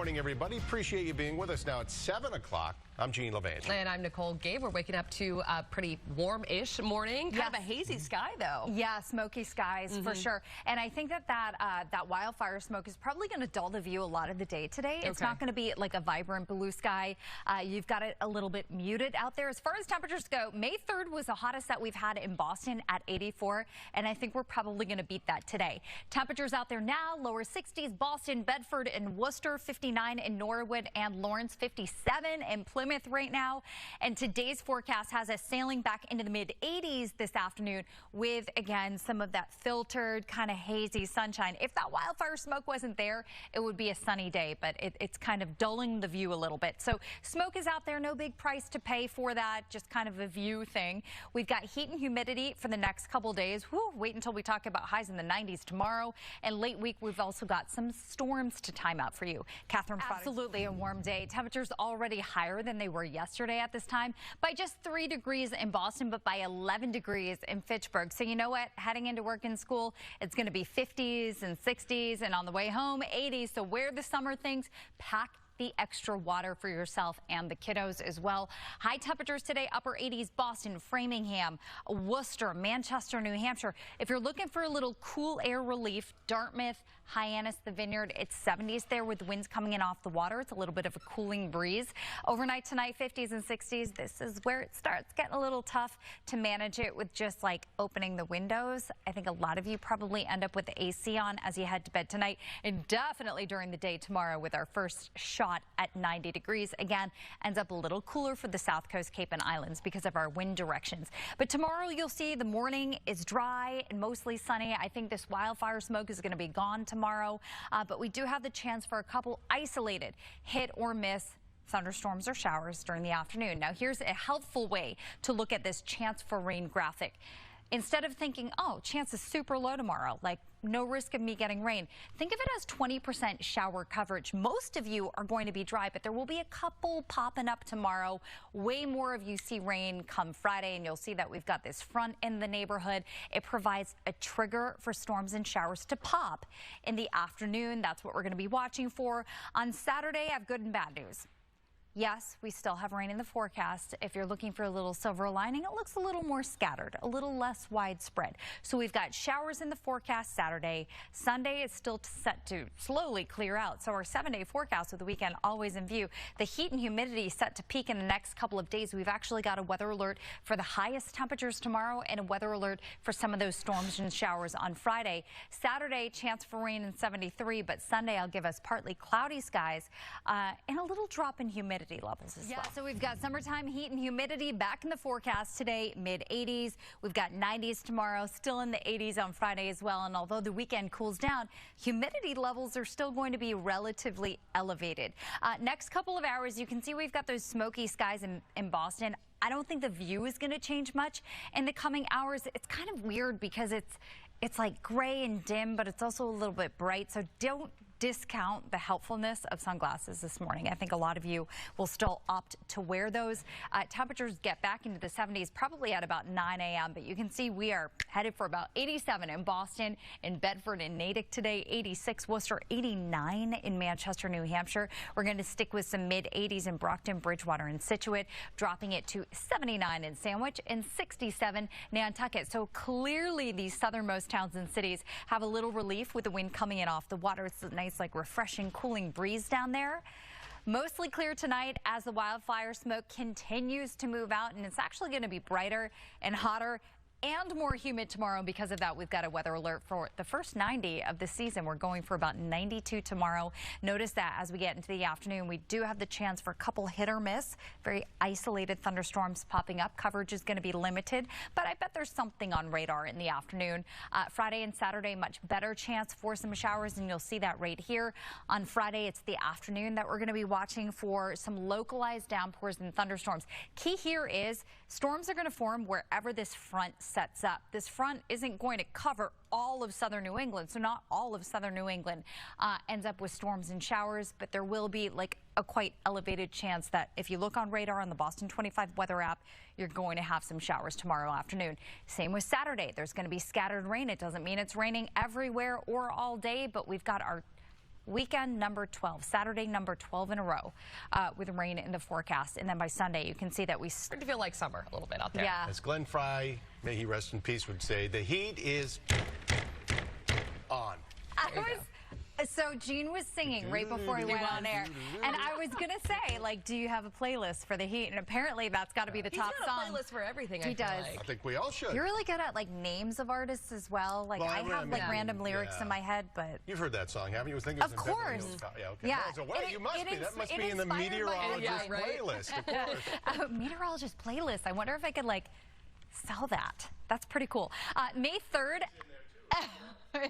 Morning, everybody. Appreciate you being with us. Now it's 7 o'clock. I'm Gene Levant. And I'm Nicole Gabe. We're waking up to a pretty warm-ish morning. Kind of a hazy sky, though. Yeah, smoky skies for sure. And I think that wildfire smoke is probably going to dull the view a lot of the day today. It's not going to be like a vibrant blue sky. You've got it a little bit muted out there. As far as temperatures go, May 3rd was the hottest that we've had in Boston at 84, and I think we're probably going to beat that today. Temperatures out there now, lower 60s, Boston, Bedford, and Worcester, 59 in Norwood and Lawrence, 57 in Plymouth right now. And today's forecast has us sailing back into the mid-80s this afternoon with, again, some of that filtered, kind of hazy sunshine. If that wildfire smoke wasn't there, it would be a sunny day, but it's kind of dulling the view a little bit. So smoke is out there, no big price to pay for that, just kind of a view thing. We've got heat and humidity for the next couple days. Whew, wait until we talk about highs in the 90s tomorrow. And late week, we've also got some storms to time out for you. Catherine, absolutely a warm day. Temperatures already higher than they were yesterday at this time by just 3 degrees in Boston, but by 11 degrees in Fitchburg. So you know what? Heading into work and school, it's going to be 50s and 60s, and on the way home, 80s. So wear the summer things, pack the extra water for yourself and the kiddos as well. High temperatures today, upper 80s, Boston, Framingham, Worcester, Manchester, New Hampshire. If you're looking for a little cool air relief, Dartmouth, Hyannis, the Vineyard, it's 70s there with winds coming in off the water. It's a little bit of a cooling breeze. Overnight tonight, 50s and 60s. This is where it starts getting a little tough to manage it with just like opening the windows. I think a lot of you probably end up with the AC on as you head to bed tonight, and definitely during the day tomorrow with our first shot at 90 degrees. Again, ends up a little cooler for the South Coast, Cape and Islands because of our wind directions. But tomorrow you'll see the morning is dry and mostly sunny. I think this wildfire smoke is going to be gone tomorrow, but we do have the chance for a couple isolated hit or miss thunderstorms or showers during the afternoon. Now here's a helpful way to look at this chance for rain graphic. Instead of thinking, oh, chance is super low tomorrow, like no risk of me getting rain, think of it as 20% shower coverage. Most of you are going to be dry, but there will be a couple popping up tomorrow. Way more of you see rain come Friday, and you'll see that we've got this front in the neighborhood. It provides a trigger for storms and showers to pop in the afternoon. That's what we're going to be watching for. On Saturday, I have good and bad news. Yes, we still have rain in the forecast. If you're looking for a little silver lining, it looks a little more scattered, a little less widespread. So we've got showers in the forecast Saturday. Sunday is still set to slowly clear out. So our 7-day forecast with the weekend always in view. The heat and humidity set to peak in the next couple of days. We've actually got a weather alert for the highest temperatures tomorrow and a weather alert for some of those storms and showers on Friday. Saturday, chance for rain in 73, but Sunday I'll give us partly cloudy skies and a little drop in humidity levels as well. So we've got summertime heat and humidity back in the forecast today, mid-80s. We've got 90s tomorrow, still in the 80s on Friday as well. And although the weekend cools down, humidity levels are still going to be relatively elevated. Next couple of hours, you can see we've got those smoky skies in Boston. I don't think the view is going to change much in the coming hours. It's kind of weird because it's like gray and dim, but it's also a little bit bright. So don't discount the helpfulness of sunglasses this morning. I think a lot of you will still opt to wear those. Temperatures get back into the 70s probably at about 9 a.m., but you can see we are headed for about 87 in Boston, in Bedford and Natick today, 86 Worcester, 89 in Manchester, New Hampshire. We're going to stick with some mid-80s in Brockton, Bridgewater and Scituate, dropping it to 79 in Sandwich and 67 Nantucket. So clearly these southernmost towns and cities have a little relief with the wind coming in off the water. It's a nice, like refreshing, cooling breeze down there. Mostly clear tonight as the wildfire smoke continues to move out, and it's actually going to be brighter and hotter and more humid tomorrow. Because of that, we've got a weather alert for the first 90 of the season. We're going for about 92 tomorrow. Notice that as we get into the afternoon, we do have the chance for a couple hit or miss, very isolated thunderstorms popping up. Coverage is going to be limited, but I bet there's something on radar in the afternoon. Friday and Saturday, much better chance for some showers, and you'll see that right here. On Friday, it's the afternoon that we're going to be watching for some localized downpours and thunderstorms. Key here is storms are going to form wherever this front sets up. This front isn't going to cover all of southern New England, so not all of southern New England ends up with storms and showers, but there will be like a quite elevated chance that if you look on radar on the Boston 25 weather app, you're going to have some showers tomorrow afternoon. Same with Saturday. There's going to be scattered rain. It doesn't mean it's raining everywhere or all day, but we've got our weekend number 12, Saturday number 12 in a row with rain in the forecast. And then by Sunday, you can see that we start to feel like summer a little bit out there. Yeah. As Glenn Fry, may he rest in peace, would say, the heat is on. So Gene was singing right before he went on air, and I was gonna say, like, do you have a playlist for the heat? And apparently that's got to be the top song. He's got a playlist for everything. He does. I think we all should. You're really good at like names of artists as well. Like I have like random lyrics in my head, but you've heard that song, haven't you? I think it was of course. Yeah. Okay. Yeah. No, so what? You must be. That must be in the meteorologist playlist, of course. Meteorologist playlist. I wonder if I could like sell that. That's pretty cool. May 3rd.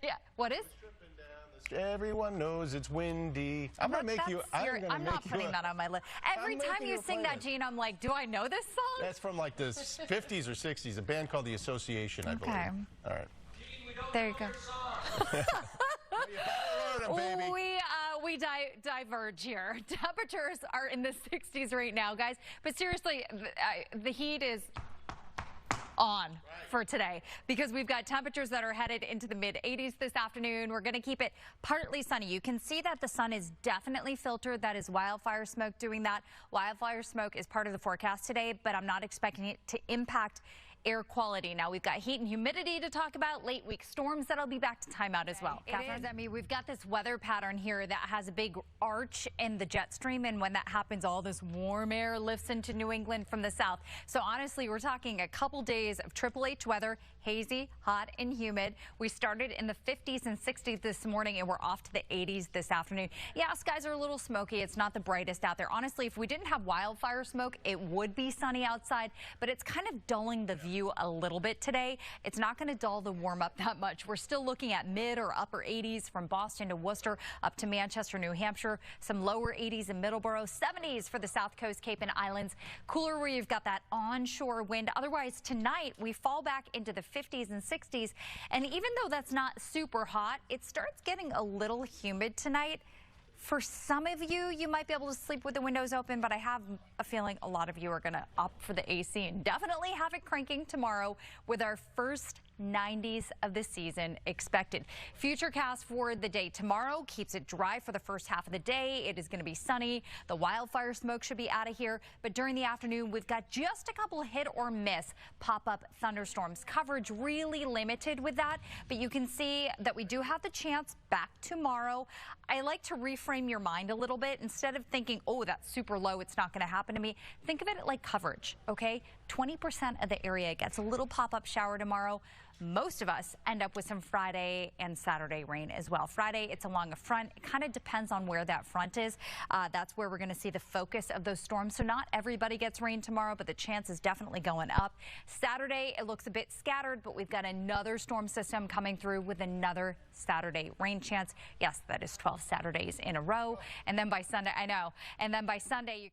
Yeah. What is? Everyone knows it's windy. I'm going to make you. I'm not putting that on my list. Every time you sing that, Gene, I'm like, do I know this song? That's from like the 50s or 60s, a band called The Association, I believe. All right. There you go. Baby. We diverge here. Temperatures are in the 60s right now, guys. But seriously, the heat is on for today because we've got temperatures that are headed into the mid-80s this afternoon. We're going to keep it partly sunny. You can see that the sun is definitely filtered. That is wildfire smoke doing that. Wildfire smoke is part of the forecast today, but I'm not expecting it to impact air quality. Now we've got heat and humidity to talk about, late week storms that'll be back to timeout as well. It is. I mean, we've got this weather pattern here that has a big arch in the jet stream, and when that happens, all this warm air lifts into New England from the south. So honestly, we're talking a couple days of Triple H weather, hazy, hot, and humid. We started in the 50s and 60s this morning, and we're off to the 80s this afternoon. Yeah, skies are a little smoky. It's not the brightest out there. Honestly, if we didn't have wildfire smoke, it would be sunny outside, but it's kind of dulling the view a little bit today. It's not going to dull the warm up that much. We're still looking at mid or upper 80s from Boston to Worcester up to Manchester, New Hampshire. Some lower 80s in Middleborough, 70s for the South Coast, Cape and Islands. Cooler where you've got that onshore wind. Otherwise, tonight we fall back into the 50s and 60s. And even though that's not super hot, it starts getting a little humid tonight. For some of you, you might be able to sleep with the windows open, but I have a feeling a lot of you are going to opt for the AC and definitely have it cranking tomorrow with our first 90s of the season expected. Futurecast for the day tomorrow keeps it dry for the first half of the day. It is going to be sunny. The wildfire smoke should be out of here. But during the afternoon, we've got just a couple hit or miss pop-up thunderstorms. Coverage really limited with that. But you can see that we do have the chance back tomorrow. I like to reframe your mind a little bit. Instead of thinking, oh, that's super low, it's not going to happen to me. Think of it like coverage, okay? 20% of the area gets a little pop-up shower tomorrow. Most of us end up with some Friday and Saturday rain as well. Friday, it's along a front. It kind of depends on where that front is. That's where we're going to see the focus of those storms. So not everybody gets rain tomorrow, but the chance is definitely going up. Saturday, it looks a bit scattered, but we've got another storm system coming through with another Saturday rain chance. Yes, that is 12 Saturdays in a row. And then by Sunday, I know. And then by Sunday, you